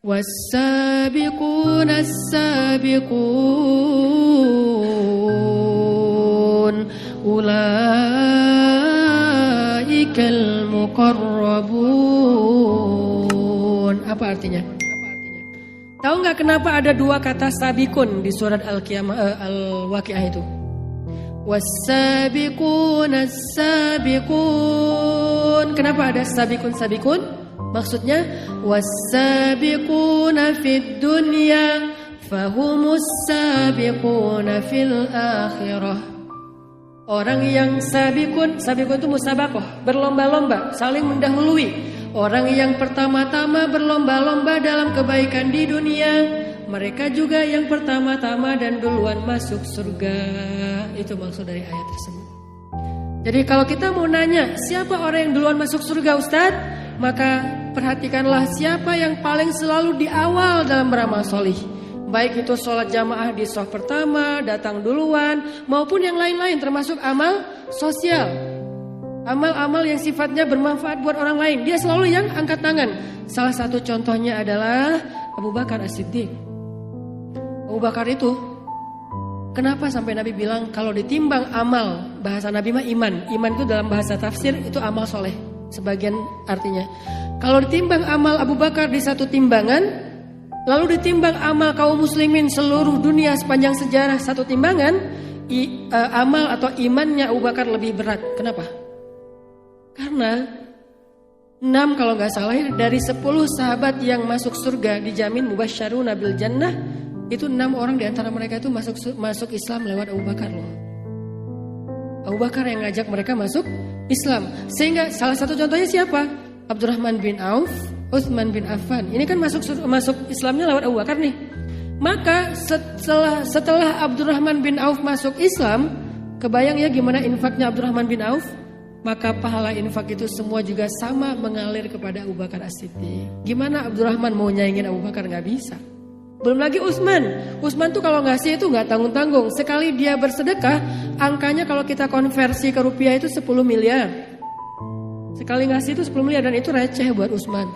Was-sabiquna as-sabiqun ulaikal muqarrabun. Apa artinya? Tahu nggak kenapa ada dua kata sabikun di surat Al-Waqiah itu? Was-sabiquna as-sabiqun. Kenapa ada sabikun? Maksudnya was-sabiquna fid dunya fahumus sabiquna fil akhirah. Orang yang sabikun itu musabaqah, berlomba-lomba, saling mendahului. Orang yang pertama-tama berlomba-lomba dalam kebaikan di dunia, mereka juga yang pertama-tama dan duluan masuk surga. Itu maksud dari ayat tersebut. Jadi kalau kita mau nanya siapa orang yang duluan masuk surga, Ustadz, maka perhatikanlah siapa yang paling selalu di awal dalam beramal solih. Baik itu sholat jamaah di shaf pertama, datang duluan, maupun yang lain-lain termasuk amal sosial. Amal-amal yang sifatnya bermanfaat buat orang lain, dia selalu yang angkat tangan. Salah satu contohnya adalah Abu Bakar As-Siddiq. Abu Bakar itu, kenapa sampai Nabi bilang kalau ditimbang amal, bahasa Nabi mah iman. Iman itu dalam bahasa tafsir itu amal soleh, sebagian artinya. Kalau ditimbang amal Abu Bakar di satu timbangan, lalu ditimbang amal kaum muslimin seluruh dunia sepanjang sejarah satu timbangan, amal atau imannya Abu Bakar lebih berat. Kenapa? Karena 6 kalau gak salah dari 10 sahabat yang masuk surga dijamin mubasysyaruna bil jannah, itu 6 orang diantara mereka itu masuk Islam lewat Abu Bakar loh. Abu Bakar yang ngajak mereka masuk Islam. Sehingga salah satu contohnya siapa? Abdurrahman bin Auf, Utsman bin Affan. Ini kan masuk Islamnya lewat Abu Bakar nih. Maka setelah Abdurrahman bin Auf masuk Islam, kebayang ya gimana infaknya Abdurrahman bin Auf? Maka pahala infak itu semua juga sama mengalir kepada Abu Bakar As-Siddiq. Gimana Abdurrahman mau nyaingin Abu Bakar? Gak bisa. Belum lagi Utsman tuh kalau ngasih itu gak tanggung-tanggung. Sekali dia bersedekah, angkanya kalau kita konversi ke rupiah itu 10 miliar. Sekali ngasih itu 10 miliar dan itu receh buat Utsman.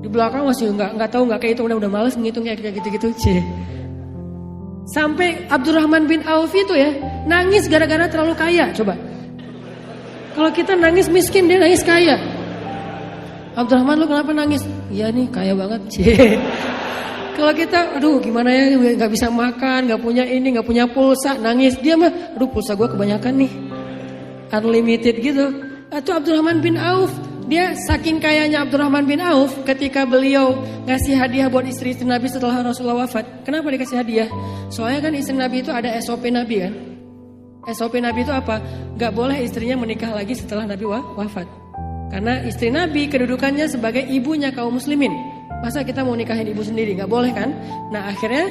Di belakang masih nggak tahu, nggak kehitung, udah males ngitung kayak gitu-gitu. Sampai Abdurrahman bin Auf itu ya nangis gara-gara terlalu kaya. Coba. Kalau kita nangis miskin, dia nangis kaya. Abdurrahman, lu kenapa nangis? Iya nih kaya banget. Kalau kita, aduh gimana ya, nggak bisa makan, nggak punya ini, nggak punya pulsa, nangis. Dia mah, aduh pulsa gue kebanyakan nih, unlimited gitu. Itu Abdurrahman bin Auf, dia saking kayanya Abdurrahman bin Auf, ketika beliau ngasih hadiah buat istri-istri Nabi setelah Rasulullah wafat. Kenapa dikasih hadiah? Soalnya kan istri Nabi itu ada SOP Nabi kan. SOP Nabi itu apa? Gak boleh istrinya menikah lagi setelah Nabi wafat. Karena istri Nabi kedudukannya sebagai ibunya kaum muslimin. Masa kita mau nikahin ibu sendiri? Gak boleh kan? Nah akhirnya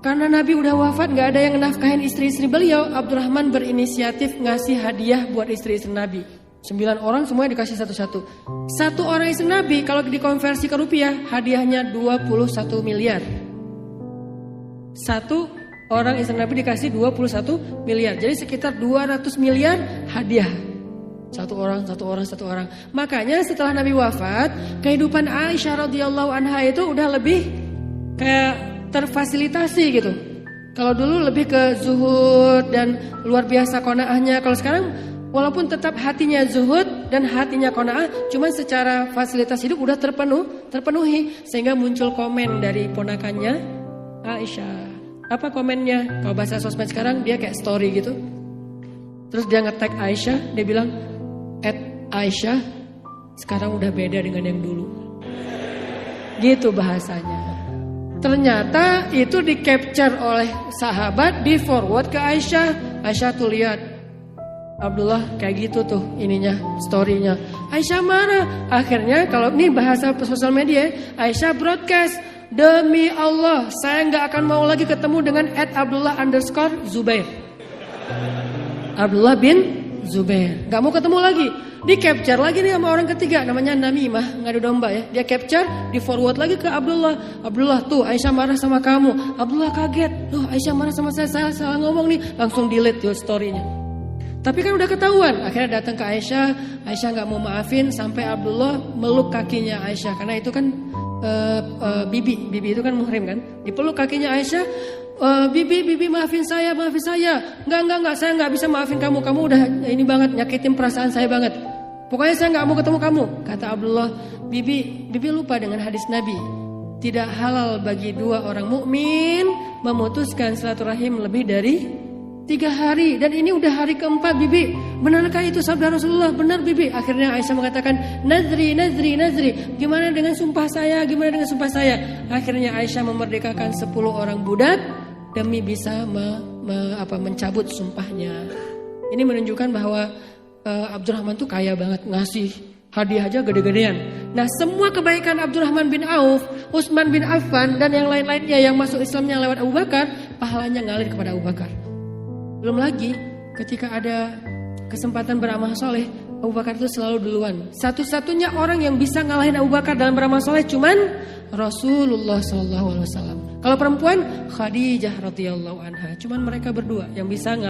karena Nabi udah wafat, gak ada yang nafkahin istri-istri beliau, Abdurrahman berinisiatif ngasih hadiah buat istri-istri Nabi. 9 orang semuanya dikasih satu-satu. Satu orang istri Nabi kalau dikonversi ke rupiah, hadiahnya 21 miliar. Satu orang istri Nabi dikasih 21 miliar. Jadi sekitar 200 miliar hadiah. Satu orang. Makanya setelah Nabi wafat, kehidupan Aisyah radhiyallahu anha itu udah lebih kayak terfasilitasi gitu. Kalau dulu lebih ke zuhud dan luar biasa qanaahnya. Kalau sekarang walaupun tetap hatinya zuhud dan hatinya qanaah, cuman secara fasilitas hidup udah terpenuhi. Sehingga muncul komen dari ponakannya Aisyah. Apa komennya? Kalau bahasa sosmed sekarang dia kayak story gitu. Terus dia nge-tag Aisyah, dia bilang, @Aisyah sekarang udah beda dengan yang dulu. Gitu bahasanya. Ternyata itu di-capture oleh sahabat, di-forward ke Aisyah. Aisyah tuh lihat, Abdullah kayak gitu tuh ininya, story-nya. Aisyah marah. Akhirnya kalau ini bahasa sosial media, Aisyah broadcast, demi Allah, saya nggak akan mau lagi ketemu dengan @Abdullah_Zubair. Abdullah bin Zubair, nggak mau ketemu lagi. Di capture lagi nih sama orang ketiga, namanya Namimah, ngadu domba ya. Dia capture, di forward lagi ke Abdullah. Abdullah tuh, Aisyah marah sama kamu. Abdullah kaget, loh Aisyah marah sama saya salah ngomong nih. Langsung delete tuh story-nya. Tapi kan udah ketahuan. Akhirnya datang ke Aisyah. Aisyah nggak mau maafin sampai Abdullah meluk kakinya Aisyah, karena itu kan Bibi itu kan muhrim kan, dipeluk kakinya Aisyah. Bibi maafin saya. Enggak, saya nggak bisa maafin kamu udah ini banget, nyakitin perasaan saya banget. Pokoknya saya nggak mau ketemu kamu. Kata Abdullah, bibi lupa dengan hadis Nabi. Tidak halal bagi dua orang mukmin memutuskan silaturahim lebih dari 3 hari. Dan ini udah hari keempat, Bibi. Benarkah itu sabda Rasulullah? Benar, Bibi. Akhirnya Aisyah mengatakan, nazri. Gimana dengan sumpah saya? Akhirnya Aisyah memerdekakan 10 orang budak demi bisa mencabut sumpahnya. Ini menunjukkan bahwa Abdurrahman tuh kaya banget, ngasih hadiah aja gede-gedean. Nah, semua kebaikan Abdurrahman bin Auf, Utsman bin Affan, dan yang lain-lainnya yang masuk Islamnya lewat Abu Bakar, pahalanya ngalir kepada Abu Bakar. Belum lagi ketika ada kesempatan beramal soleh, Abu Bakar itu selalu duluan. Satu-satunya orang yang bisa ngalahin Abu Bakar dalam beramal soleh cuman Rasulullah SAW. Kalau perempuan, Khadijah radhiyallahu anha. Cuman mereka berdua yang bisa